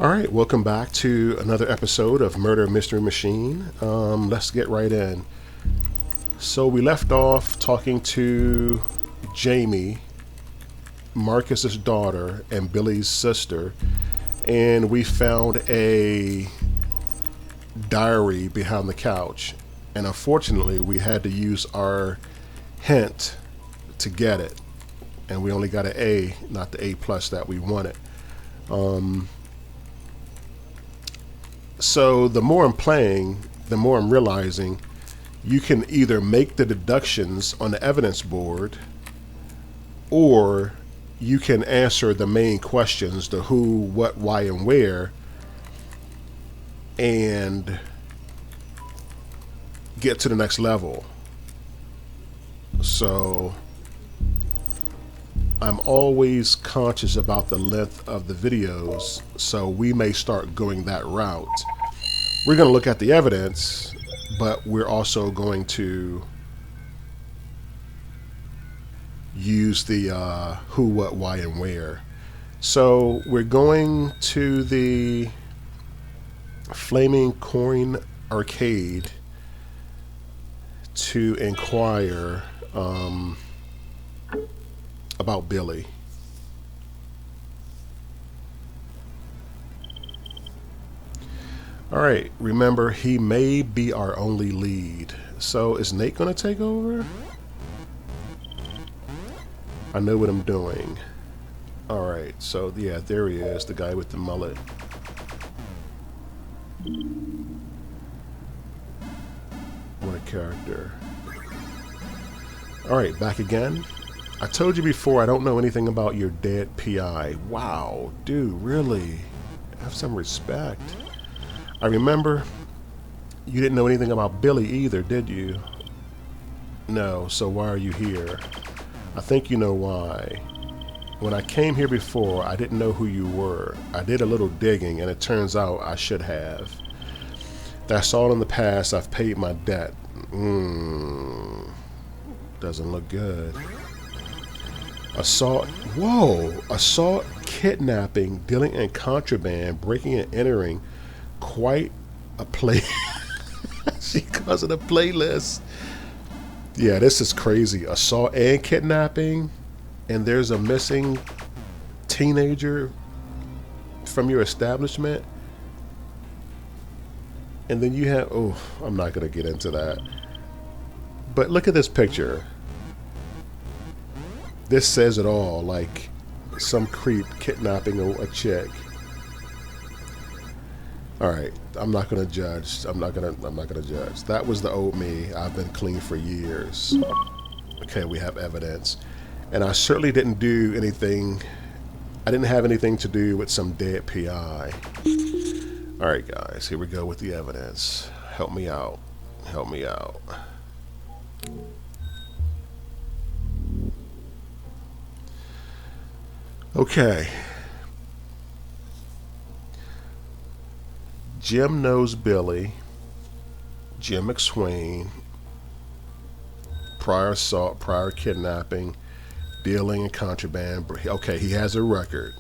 All right, welcome back to another episode of Murder Mystery Machine. Let's get right in. So we left off talking to Jamie, Marcus's daughter, and Billy's sister, and we found a diary behind the couch. And unfortunately, we had to use our hint to get it, and we only got an A, not the A plus that we wanted. So the more I'm playing, the more I'm realizing you can either make the deductions on the evidence board, or you can answer the main questions, the who, what, why, and where, and get to the next level. So I'm always conscious about the length of the videos, so we may start going that route. We're going to look at the evidence, but we're also going to use the who, what, why, and where. So we're going to the Flaming Coin Arcade to inquire about Billy. All right, remember, he may be our only lead. So is Nate going to take over? I know what I'm doing. All right, so yeah, there he is, the guy with the mullet. What a character. All right, back again. I told you before, I don't know anything about your dead PI. Wow, dude, really? Have some respect. I remember you didn't know anything about Billy either, did you? No, so why are you here? I think you know why. When I came here before, I didn't know who you were. I did a little digging, and it turns out I should have. That's all in the past. I've paid my debt. Doesn't look good. Assault. Whoa! Assault, kidnapping, dealing in contraband, breaking and entering. Quite a play. She calls it a playlist. Yeah, this is crazy. Assault and kidnapping, and there's a missing teenager from your establishment. And then you have, oh, I'm not going to get into that. But look at this picture. This says it all, like some creep kidnapping a chick. All right, I'm not gonna judge. I'm not gonna judge. That was the old me. I've been clean for years. Okay, we have evidence, and I certainly didn't do anything. I didn't have anything to do with some dead PI. All right, guys, here we go with the evidence. Help me out. Help me out. Okay. Jim knows Billy, Jim McSwain, prior assault, prior kidnapping, dealing in contraband. Okay, he has a record.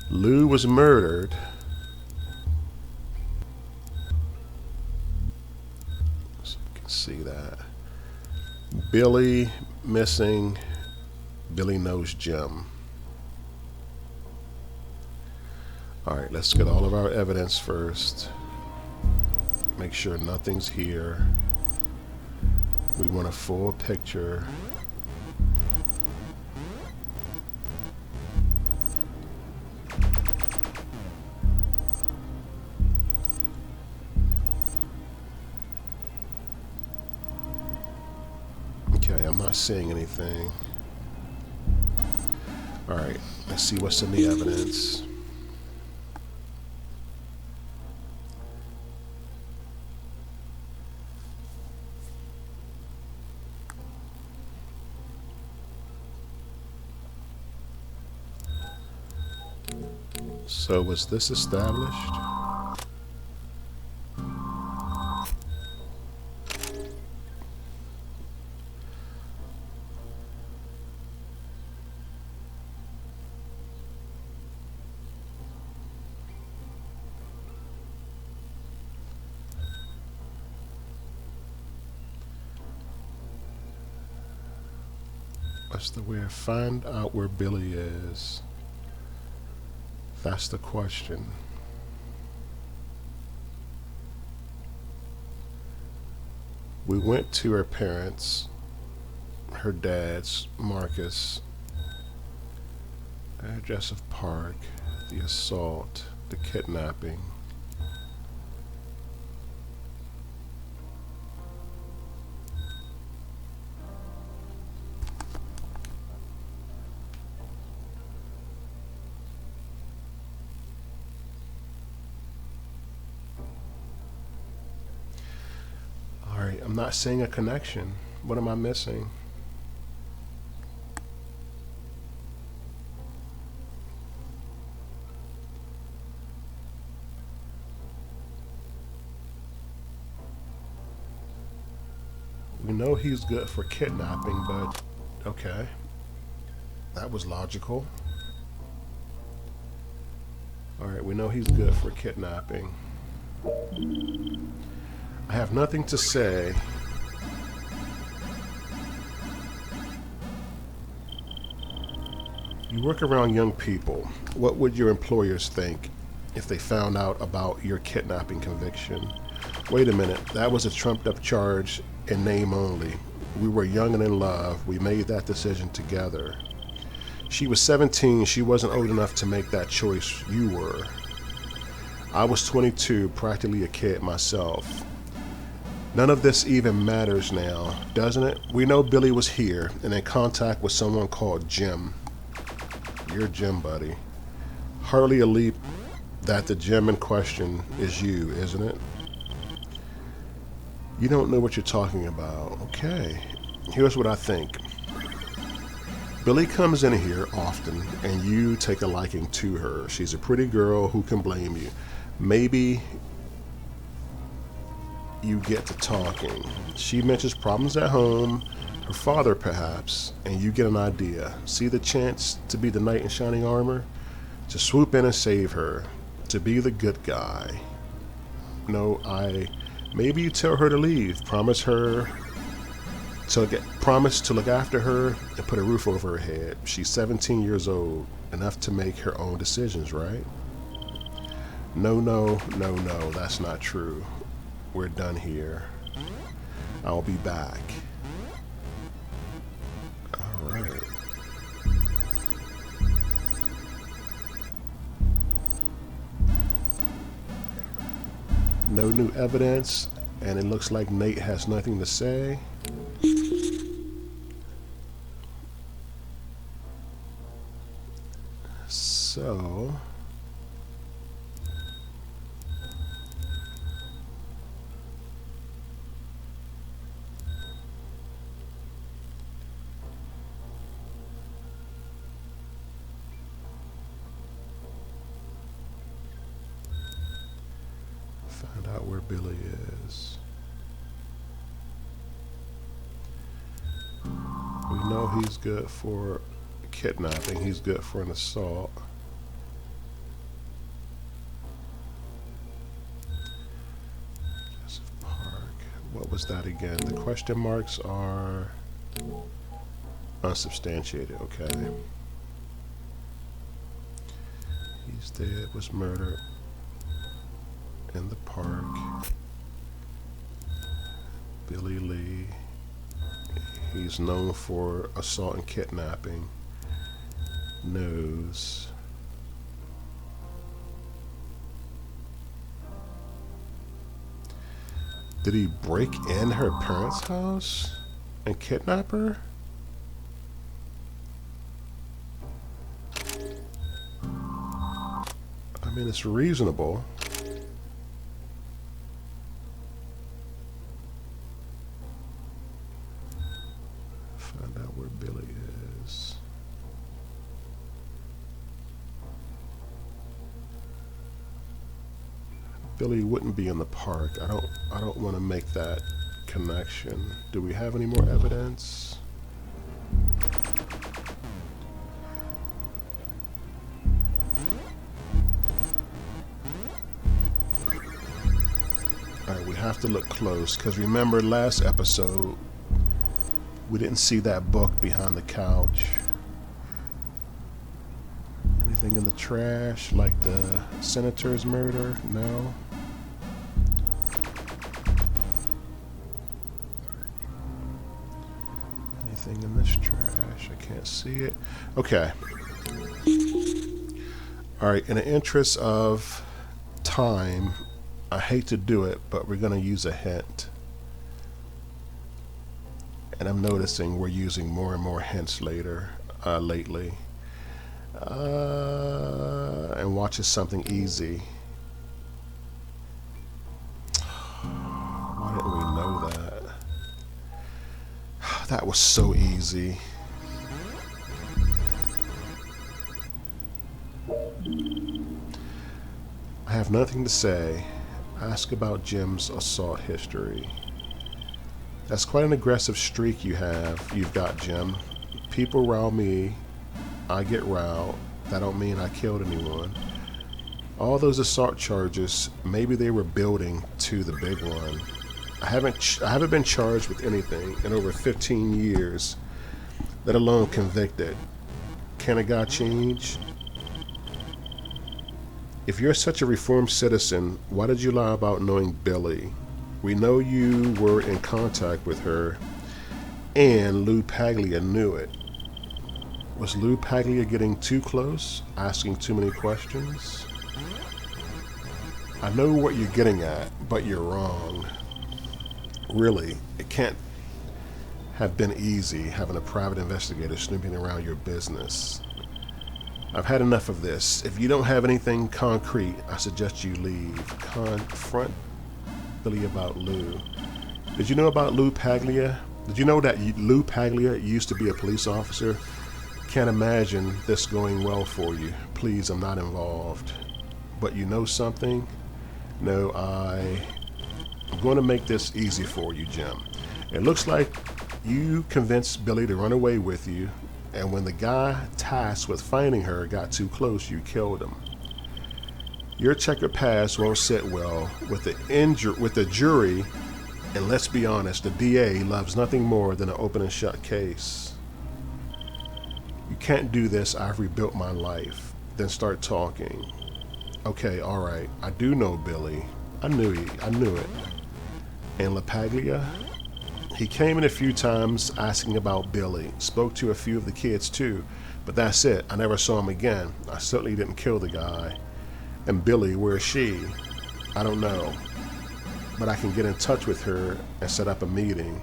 Lou was murdered. So you can see that. Billy missing. Billy knows Jim. All right, let's get all of our evidence first. Make sure nothing's here. We want a full picture. Okay, I'm not seeing anything. All right, let's see what's in the evidence. So was this established? What's the weird? Find out where Billy is. That's the question. We went to her parents, her dad's, Marcus, address of Park, the assault, the kidnapping. Alright, I'm not seeing a connection. What am I missing? We know he's good for kidnapping, but okay. That was logical. Alright, we know he's good for kidnapping. I have nothing to say. You work around young people. What would your employers think if they found out about your kidnapping conviction? Wait a minute, that was a trumped up charge in name only. We were young and in love. We made that decision together. She was 17. She wasn't old enough to make that choice. You were. I was 22, practically a kid myself. None of this even matters now, doesn't it? We know Billy was here and in contact with someone called Jim. You're Jim, buddy. Hardly a leap that the Jim in question is you, isn't it? You don't know what you're talking about. Okay, here's what I think. Billy comes in here often and you take a liking to her. She's a pretty girl, who can blame you? Maybe you get to talking. She mentions problems at home, her father perhaps, and you get an idea. See the chance to be the knight in shining armor? To swoop in and save her. To be the good guy. No, maybe you tell her to leave. Promise to look after her and put a roof over her head. She's 17 years old, enough to make her own decisions, right? No, that's not true. We're done here. I'll be back. Alright. No new evidence, and it looks like Nate has nothing to say. So find out where Billy is. We know he's good for kidnapping. He's good for an assault. Park. What was that again? The question marks are unsubstantiated. Okay. He's dead. Was murdered in the park. Billy Lee. He's known for assault and kidnapping. Knows. Did he break in her parents' house and kidnap her? I mean, it's reasonable. Find out where Billy is. Billy wouldn't be in the park. I don't want to make that connection. Do we have any more evidence? Alright, we have to look close, because remember last episode We didn't see that book behind the couch. Anything in the trash, like the senator's murder? No. Anything in this trash? I can't see it. Okay. Alright, in the interest of time, I hate to do it, but we're going to use a hint. And I'm noticing we're using more and more hints lately. And watch is something easy. Why didn't we know that? That was so easy. I have nothing to say. Ask about Jim's assault history. That's quite an aggressive streak you've got, Jim. People row me, I get rowed. That don't mean I killed anyone. All those assault charges, maybe they were building to the big one. I haven't been charged with anything in over 15 years, let alone convicted. Can a guy change? If you're such a reformed citizen, why did you lie about knowing Billy? We know you were in contact with her, and Lou Paglia knew it. Was Lou Paglia getting too close, asking too many questions? I know what you're getting at, but you're wrong. Really, it can't have been easy having a private investigator snooping around your business. I've had enough of this. If you don't have anything concrete, I suggest you leave. Confront Billy about Lou. Did you know about Lou Paglia? Did you know that Lou Paglia used to be a police officer? Can't imagine this going well for you. Please, I'm not involved. But you know something? No, I'm going to make this easy for you, Jim. It looks like you convinced Billy to run away with you, and when the guy tasked with finding her got too close, you killed him. Your checkered past won't sit well with the jury, and let's be honest, the DA loves nothing more than an open and shut case. You can't do this. I've rebuilt my life. Then start talking. Okay, all right. I do know Billy. I knew it. And LaPaglia? He came in a few times asking about Billy. Spoke to a few of the kids too. But that's it. I never saw him again. I certainly didn't kill the guy. And Billy, where is she? I don't know. But I can get in touch with her and set up a meeting.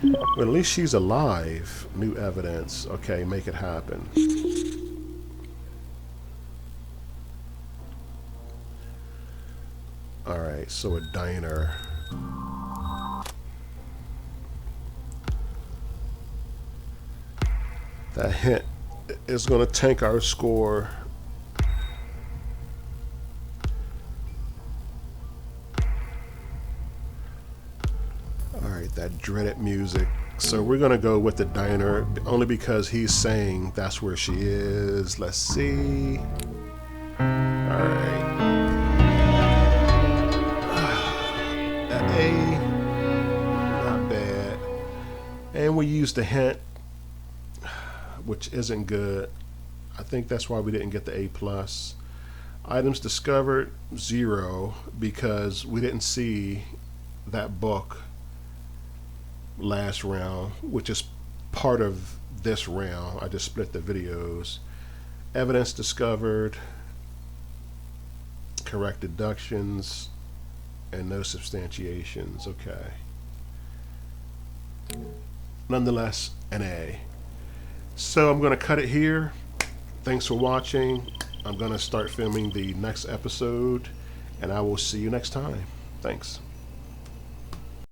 Well, at least she's alive. New evidence. Okay, make it happen. Alright, so a diner. That hint is going to tank our score. Alright, that dreaded music. So we're going to go with the diner only because he's saying that's where she is. Let's see. Alright. A. Not bad. And we used the hint, which isn't good. I think that's why we didn't get the A+. Items discovered, 0, because we didn't see that book last round, which is part of this round. I just split the videos. Evidence discovered, correct deductions, and no substantiations. Okay. Nonetheless, an A. So I'm going to cut it here. Thanks for watching. I'm going to start filming the next episode, and I will see you next time. Thanks.